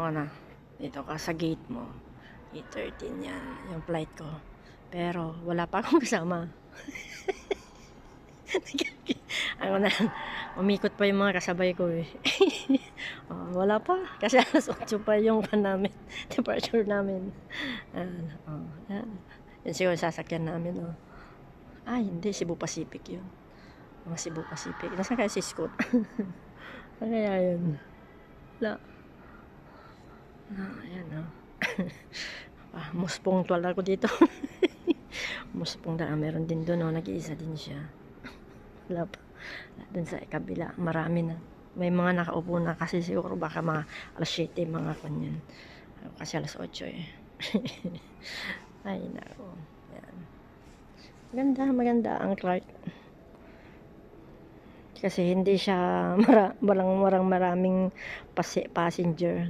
Na, dito ka sa gate mo. 8:13 yan, yung flight ko. Pero wala pa akong kasama. Ano na, umikot pa yung mga kasabay ko eh. Wala pa. Kasi alas 8 pa yung namin, departure namin. Yan. Yan siguro sasakyan namin. Ay, hindi. Cebu Pacific yun. Mga Cebu Pacific. Nasaan kaya si Scott? Kaya yun. Wala. Ayan most punctual ako dito. Most punctual. Meron din doon. Nag-iisa din siya. Wala pa. Doon sa kabila. Marami na. May mga nakaupo na kasi siguro baka mga alas 7 mga kanyan. Kasi alas 8 eh. Ay nako. Yan. Maganda ang Clark. Kasi hindi siya maraming passenger.